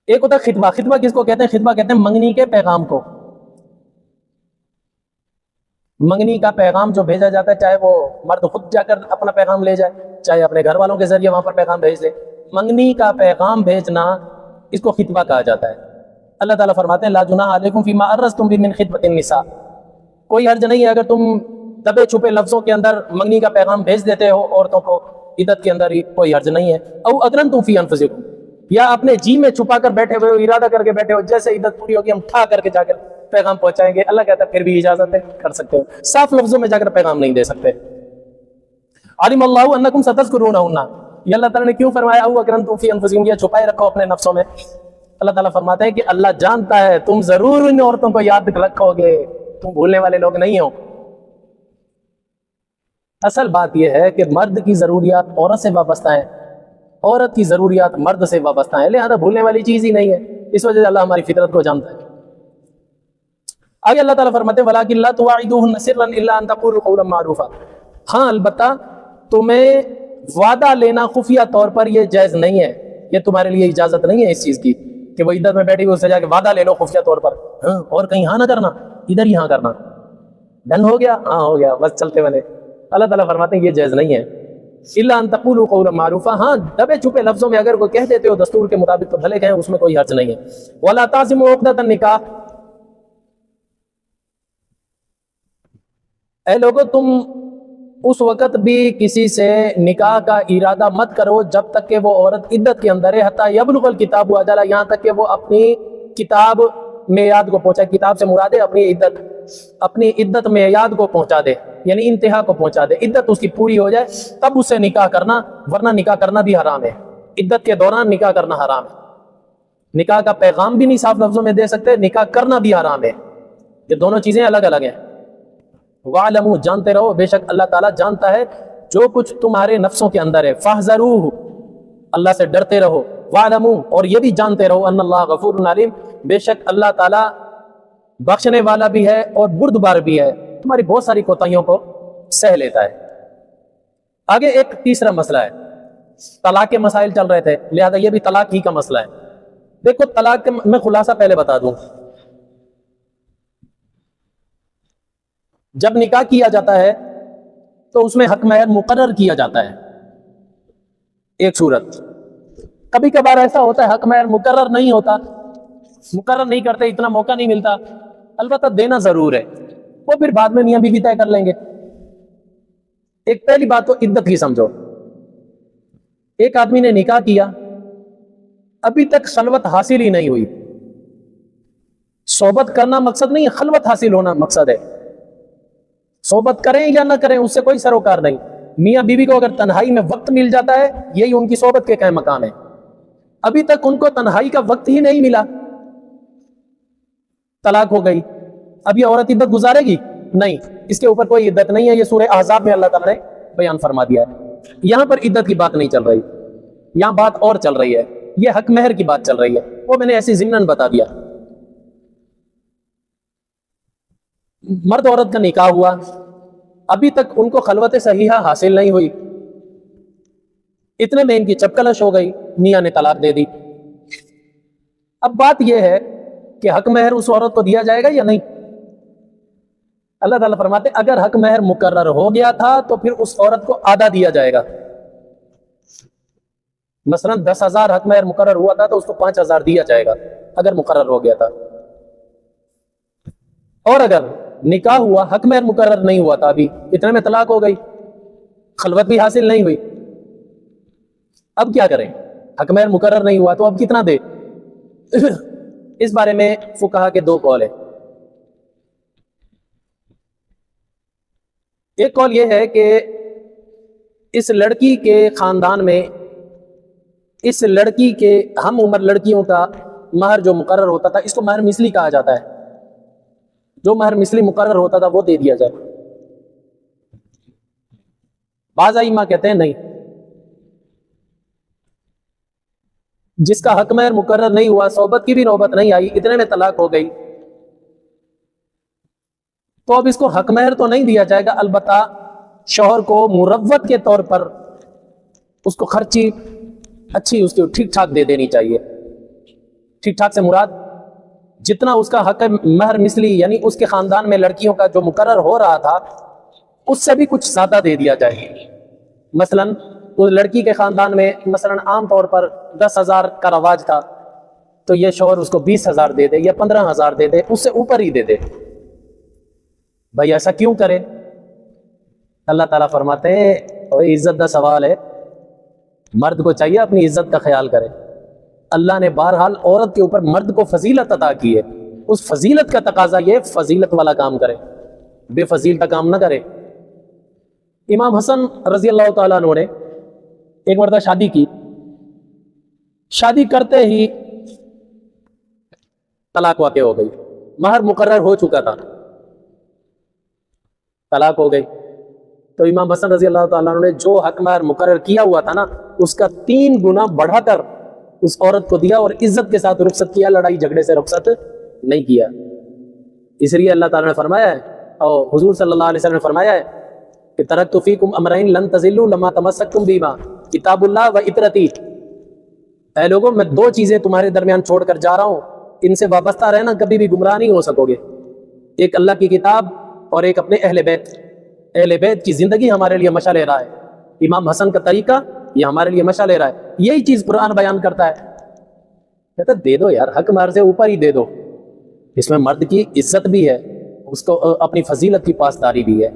ایک ہوتا ہے خطبہ، خطبہ کس کو کہتے ہیں؟ خطبہ کہتے ہیں منگنی کے پیغام کو۔ منگنی کا پیغام جو بھیجا جاتا ہے، چاہے وہ مرد خود جا کر اپنا پیغام لے جائے، چاہے اپنے گھر والوں کے ذریعے وہاں پر پیغام بھیج دے، منگنی کا پیغام بھیجنا اس کو خطبہ کہا جاتا ہے۔ اللہ تعالیٰ فرماتے ہیں لا جناح علیکم فیما عرضتم به من خطبۃ النساء، کوئی حرج نہیں ہے اگر تم دبے چھپے لفظوں کے اندر منگنی کا پیغام بھیج دیتے ہو عورتوں کو عدت کے اندر، ہی کوئی حرج نہیں ہے۔ او اکرنتم فی انفسکم، یا اپنے جی میں چھپا کر بیٹھے ہوئے ہو، ارادہ کر کے بیٹھے ہو جیسے عدت پوری ہوگی ہم ٹھا کر کے جا کر پیغام پہنچائیں گے، اللہ کہتا ہے پھر بھی اجازت ہے، کر سکتے ہو، صاف لفظوں میں جا کر پیغام نہیں دے سکتے۔ علم اللہ انکم ستذکرونہن، یہ اللہ تعالیٰ نے کیوں فرمایا او اکرنتم فی انفسکم، یہ چھپائے رکھو اپنے نفسوں میں۔ اللہ تعالیٰ فرماتے ہیں کہ اللہ جانتا ہے تم ضرور ان عورتوں کو یاد رکھو گے، تم بھولنے والے لوگ نہیں ہو۔ اصل بات یہ ہے کہ مرد کی ضروریات عورت سے وابستہ ہیں، عورت کی ضروریات مرد سے وابستہ ہیں، لہذا بھولنے والی چیز ہی نہیں ہے، اس وجہ سے اللہ ہماری فطرت کو جانتا ہے۔ آگے اللہ تعالیٰ فرماتے ہیں وَلَٰكِن لَا تُوَاعِدُوهُنَّ سِرًّا إِلَّا أَن تَقُولُوا قَوْلًا مَّعْرُوفًا، ہاں البتہ تمہیں وعدہ لینا خفیہ طور پر یہ جائز نہیں ہے، یہ تمہارے لیے اجازت نہیں ہے اس چیز کی کہ وہ عدت میں بیٹھی ہوئی اس سے جا کے وعدہ لے لو خفیہ طور پر، ہاں اور کہیں ہاں نہ کرنا، ادھر ہی ہاں کرنا، ڈن ہو گیا، ہاں ہو گیا، بس چلتے بنے۔ اللہ تعالیٰ فرماتے ہیں یہ جائز نہیں ہے۔ الا ان تقولوا قولا معروفا، ہاں دبے چھپے لفظوں میں اگر کوئی کہہ دیتے ہو دستور کے مطابق تو بھلے کہیں، اس میں کوئی حرج نہیں ہے۔ ولا تعزموا عقدۃ النکاح، اے لوگو تم اس وقت بھی کسی سے نکاح کا ارادہ مت کرو جب تک کہ وہ عورت عدت کے اندر ہے، حتی یبلغ الکتاب اجلہ، یہاں تک کہ وہ اپنی کتاب میعاد کو پہنچائے۔ کتاب سے مراد ہے اپنی عدت میعاد کو پہنچا دے، یعنی انتہا کو پہنچا دے، عدت اس کی پوری ہو جائے تب اس سے نکاح کرنا، ورنہ نکاح کرنا بھی حرام ہے، عدت کے دوران نکاح کرنا حرام ہے۔ نکاح کا پیغام بھی نہیں صاف لفظوں میں دے سکتے، نکاح کرنا بھی حرام ہے، یہ دونوں چیزیں الگ الگ ہیں۔ وَاعْلَمُوا، جانتے رہو، بے شک اللہ تعالیٰ جانتا ہے جو کچھ تمہارے نفسوں کے اندر ہے، فَاحْذَرُوهُ، اللہ سے ڈرتے رہو، وَاعْلَمُوا، اور یہ بھی جانتے رہو، ان اللہ غفور علیم، بے شک اللہ تعالیٰ بخشنے والا بھی ہے اور بردبار بھی ہے، تمہاری بہت ساری کوتاہیوں کو سہ لیتا ہے۔ آگے ایک تیسرا مسئلہ ہے، طلاق کے مسائل چل رہے تھے، لہذا یہ بھی طلاق ہی کا مسئلہ ہے۔ دیکھو طلاق کا میں خلاصہ پہلے بتا دوں، جب نکاح کیا جاتا ہے تو اس میں حق مہر مقرر کیا جاتا ہے، ایک صورت۔ کبھی کبھار ایسا ہوتا ہے حق مہر مقرر نہیں ہوتا، مقرر نہیں کرتے، اتنا موقع نہیں ملتا، البتہ دینا ضرور ہے، وہ پھر بعد میں میاں بیوی طے کر لیں گے۔ ایک پہلی بات تو عدت کی سمجھو، ایک آدمی نے نکاح کیا، ابھی تک خلوت حاصل ہی نہیں ہوئی، صحبت کرنا مقصد نہیں ہے، خلوت حاصل ہونا مقصد ہے، صحبت کریں یا نہ کریں اس سے کوئی سروکار نہیں، میاں بیوی کو اگر تنہائی میں وقت مل جاتا ہے یہی ان کی صحبت کے قائم مقام ہے، ابھی تک ان کو تنہائی کا وقت ہی نہیں ملا، طلاق ہو گئی، اب یہ عورت عدت گزارے گی؟ نہیں، اس کے اوپر کوئی عدت نہیں ہے، یہ سورہ احزاب میں اللہ تعالیٰ نے بیان فرما دیا ہے۔ یہاں پر عدت کی بات نہیں چل رہی، یہاں بات اور چل رہی ہے، یہ حق مہر کی بات چل رہی ہے، وہ میں نے ایسی ضمناً بتا دیا۔ مرد عورت کا نکاح ہوا، ابھی تک ان کو خلوت صحیحہ حاصل نہیں ہوئی، اتنے میں ان کی چپکلش ہو گئی، میاں نے طلاق دے دی۔ اب بات یہ ہے کہ حق مہر اس عورت کو دیا جائے گا یا نہیں؟ اللہ تعالیٰ فرماتے اگر حق مہر مقرر ہو گیا تھا تو پھر اس عورت کو آدھا دیا جائے گا، مثلا 10,000 حق مہر مقرر ہوا تھا تو اس کو 5,000 دیا جائے گا اگر مقرر ہو گیا تھا، اور اگر نکاح ہوا حق مہر مقرر نہیں ہوا تھا، ابھی اتنے میں طلاق ہو گئی، خلوت بھی حاصل نہیں ہوئی، اب کیا کریں؟ حق مہر مقرر نہیں ہوا تو اب کتنا دے؟ اس بارے میں فقہا کے دو قول ہیں۔ ایک قول یہ ہے کہ اس لڑکی کے خاندان میں اس لڑکی کے ہم عمر لڑکیوں کا مہر جو مقرر ہوتا تھا اس کو مہر مثلی کہا جاتا ہے، جو مہر مثلی مقرر ہوتا تھا وہ دے دیا جائے۔ بعض ائمہ کہتے ہیں نہیں، جس کا حق مہر مقرر نہیں ہوا، صحبت کی بھی نوبت نہیں آئی، اتنے میں طلاق ہو گئی، تو اب اس کو حق مہر تو نہیں دیا جائے گا، البتہ شوہر کو مروت کے طور پر اس کو خرچی اچھی اس کی ٹھیک ٹھاک دے دینی چاہیے۔ ٹھیک ٹھاک سے مراد جتنا اس کا حق مہر مثلی یعنی اس کے خاندان میں لڑکیوں کا جو مقرر ہو رہا تھا اس سے بھی کچھ زیادہ دے دیا جائے. مثلا اس لڑکی کے خاندان میں مثلا عام طور پر 10,000 کا رواج تھا تو یہ شوہر اس کو 20,000 دے دے یا 15,000 دے دے, اس سے اوپر ہی دے دے. بھائی ایسا کیوں کرے؟ اللہ تعالیٰ فرماتے ہیں عزت کا سوال ہے, مرد کو چاہیے اپنی عزت کا خیال کرے. اللہ نے بہرحال عورت کے اوپر مرد کو فضیلت عطا کی ہے, اس فضیلت کا تقاضا یہ فضیلت والا کام کرے, بے فضیل کا کام نہ کرے. امام حسن رضی اللہ تعالیٰ عنہ نے ایک مرتبہ شادی کی, شادی کرتے ہی طلاق واقع ہو گئی, مہر مقرر ہو چکا تھا, طلاق ہو گئی. تو امام حسن رضی اللہ تعالیٰ عنہ نے جو حق مہر مقرر کیا ہوا تھا نا اس کا 3 گنا بڑھا کر اس عورت کو دیا اور عزت کے ساتھ رخصت کیا, لڑائی جھگڑے سے رخصت نہیں کیا. اس لیے اللہ تعالیٰ نے فرمایا ہے اور حضور صلی اللہ علیہ وسلم نے فرمایا ہے کہ ترکت فیکم امرین لن تضلوا لما تمسکتم بہما کتاب اللہ و اطرتی. اے لوگوں میں 2 چیزیں تمہارے درمیان چھوڑ کر جا رہا ہوں, ان سے وابستہ رہنا, کبھی بھی گمراہ نہیں ہو سکو گے. ایک اللہ کی کتاب اور ایک اپنے اہل بیت. اہل بیت کی زندگی ہمارے لیے مشعل راہ ہے, امام حسن کا طریقہ یہ ہمارے لیے مشعل راہ ہے. یہی چیز قرآن بیان کرتا ہے, کہتا دے دو یار, حق مہر سے اوپر ہی دے دو. اس میں مرد کی عزت بھی ہے, اس کو اپنی فضیلت کی پاسداری بھی ہے.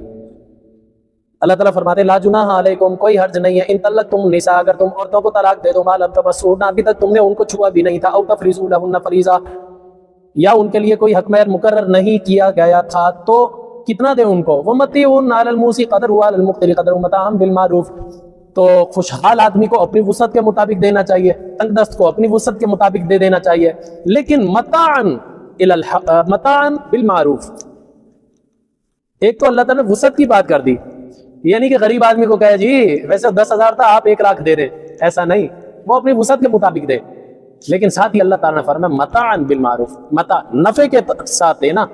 اللہ تعالیٰ فرماتے لا جناح علیکم, کوئی حرج نہیں ہے, ان طلقتم النساء, اگر تم عورتوں کو طلاق دے دو, ما لم تمسوهن, ابھی تک تم نے ان کو چھوا بھی نہیں تھا, او تفریضوا لهن فریضہ, یا ان کے لیے کوئی حق مہر مقرر نہیں کیا گیا تھا, تو کتنا دیں ان کو. ومتعوهن علی الموسع قدرہ وعلی المقتر قدرہ متاعا بالمعروف, تو خوشحال آدمی کو اپنی وسعت کے مطابق دینا چاہیے, تنگ دست کو اپنی وسعت کے مطابق دے دینا چاہیے, لیکن متاعا بالمعروف. ایک تو اللہ تعالیٰ نے وسعت کی بات کر دی, یعنی کہ غریب آدمی کو کہے جی ویسے 10,000 تھا آپ 1 لاکھ دے دیں, ایسا نہیں, وہ اپنی وسعت کے مطابق دے. لیکن ساتھ ہی اللہ تعالیٰ نے فرمایا متاعا بالمعروف, متاع نفع کے ساتھ دینا.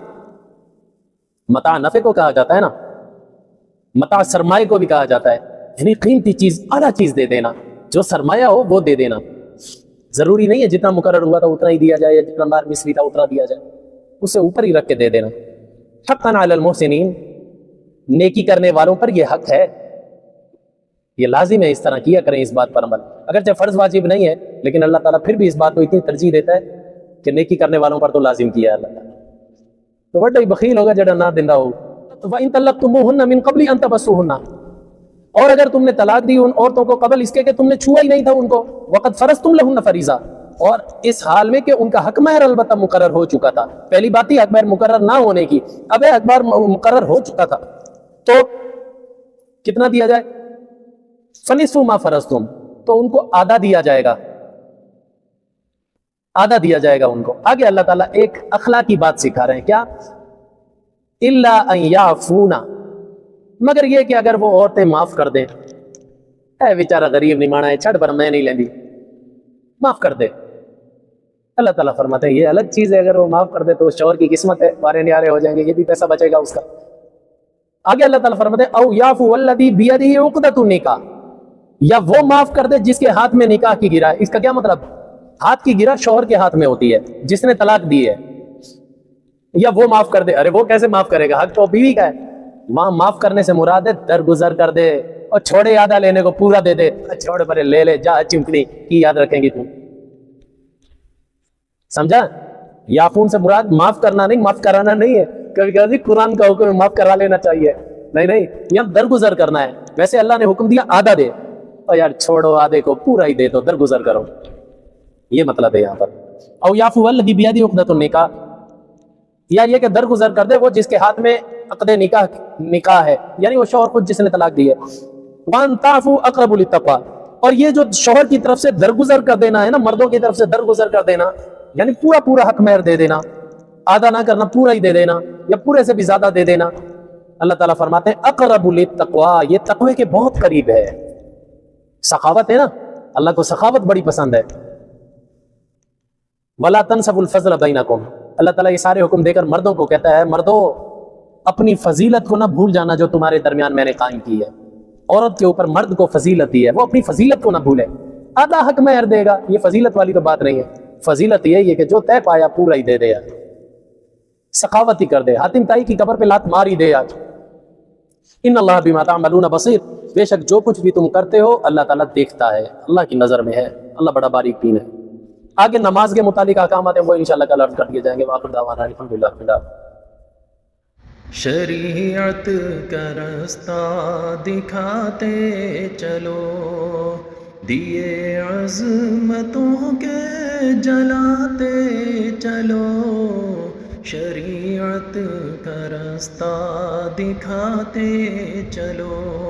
متاع نفع کو کہا جاتا ہے نا, متاع سرمایہ کو بھی کہا جاتا ہے, یعنی قیمتی چیز, اعلیٰ چیز دے دینا, جو سرمایہ ہو وہ دے دینا. ضروری نہیں ہے جتنا مقرر ہوا تھا اتنا ہی دیا جائے, یا جتنا مہر مثلی تھا اتنا دیا جائے, اس سے اوپر ہی رکھ کے دے دینا. حقا علی المحسنین, نیکی کرنے والوں پر یہ حق ہے, یہ لازم ہے, اس طرح کیا کریں اس بات پر عمل. اگرچہ فرض واجب نہیں ہے لیکن اللہ تعالیٰ پھر بھی اس بات کو اتنی ترجیح دیتا ہے کہ نیکی کرنے والوں پر تو لازم کیا ہے اللہ تعالیٰ. تو بڑا ہی بخیل ہوگا جڑا نہ دندہ ہو. وَإِن طَلَّقْتُمُوهُنَّ مِن قَبْلِ أَن تَمَسُّوهُنَّ, اور اگر تم نے طلاق دی ان عورتوں کو قبل اس کے کہ تم نے چھوا ہی نہیں تھا ان کو, وَقَدْ فَرَضْتُمْ لَهُنَّ فَرِيضَةً, اور اس حال میں کہ ان کا حق مہر البتہ مقرر ہو چکا تھا. پہلی بات ہی حق مہر مقرر نہ ہونے کی, اب حق مہر مقرر ہو چکا تھا تو کتنا دیا جائے, فَنِصْفُ مَا فَرَضْتُمْ, تو ان کو آدھا دیا جائے گا, آدھا دیا جائے گا ان کو. آگے اللہ تعالیٰ ایک اخلاقی بات سکھا رہے ہیں, کیا, إِلَّا أَن يَعْفُونَ, مگر یہ کہ اگر وہ عورتیں معاف کر دیں. اے بیچارہ غریب نہیں مانا ہے, چھڑ پر میں نہیں لیندی, معاف کر دے. اللہ تعالیٰ فرماتے ہیں یہ الگ چیز ہے, اگر وہ معاف کر دے تو شوہر کی قسمت ہے, بارے نیارے ہو جائیں گے, یہ بھی پیسہ بچے گا اس کا. آگے اللہ تعالیٰ فرماتے ہیں او یعفو الذی بیدہ عقدۃ النکاح, یا وہ معاف کر دے جس کے ہاتھ میں نکاح کی گرہ ہے. اس کا کیا مطلب, ہاتھ کی گرہ شوہر کے ہاتھ میں ہوتی ہے جس نے طلاق دی ہے, یا وہ معاف کر دے. ارے وہ کیسے معاف کرے گا, حق تو بیوی کا ہے. وہاں معاف کرنے سے مراد ہے درگزر کر دے, اور چھوڑے آدھا لینے کو پورا دے دے, چھوڑے پرے لے لے جا چمکنی کی یاد رکھیں گی تم, سمجھا. یعفون سے مراد معاف کرنا نہیں, معاف کرانا نہیں ہے. کبھی کبھی قرآن کا حکم معاف کرا لینا چاہیے, نہیں, یہاں درگزر کرنا ہے. ویسے اللہ نے حکم دیا آدھا دے, اور یار چھوڑو آدھے کو پورا ہی دے دو, درگزر کرو, یہ مطلب ہے یہاں پر. او یعفو الذی بیدہ عقدۃ النکاح, یا یہ کہ درگزر کر دے وہ جس کے ہاتھ میں عقد نکاح ہے, یعنی وہ شوہر خود جس نے طلاق دی ہے. وان تعفو اقرب للتقوی, اور یہ جو شوہر کی طرف سے درگزر کر دینا ہے نا, مردوں کی طرف سے درگزر کر دینا, یعنی پورا حق مہر دے دینا, آدھا نہ کرنا, پورا ہی دے دینا, یا پورے سے بھی زیادہ دے دینا. اللہ تعالیٰ فرماتے ہیں اقرب للتقوی, یہ تقوی کے بہت قریب ہے. سخاوت ہے نا, اللہ کو سخاوت بڑی پسند ہے. ولا تنسبوا الفضل بینکم, اللہ تعالیٰ یہ سارے حکم دے کر مردوں کو کہتا ہے مردوں اپنی فضیلت کو نہ بھول جانا جو تمہارے درمیان میں نے قائم کی ہے. عورت کے اوپر مرد کو فضیلت دی ہے, وہ اپنی فضیلت کو نہ بھولے. آدھا حق مہر دے گا, یہ فضیلت والی تو بات نہیں ہے. فضیلت یہ کہ جو طے پایا پورا ہی دے دے. سخاوت ہی کر دے، حاتم طائی کی قبر پہ لات مار ہی دے آج۔ ان اللہ بما تعملون بصیر، بے شک جو کچھ بھی تم کرتے ہو اللہ تعالیٰ دیکھتا ہے، اللہ کی نظر میں ہے، اللہ بڑا باریک بین ہے۔ آگے نماز کے متعلق احکامات ہیں وہ انشاءاللہ کل عرض کر دیے جائیں گے۔ وآخر دعوانا الحمدللہ رب العالمین۔ شریعت کا راستہ دکھاتے چلو، دیے عظمتوں کے جلاتے چلو، شریعت کا راستہ دکھاتے چلو۔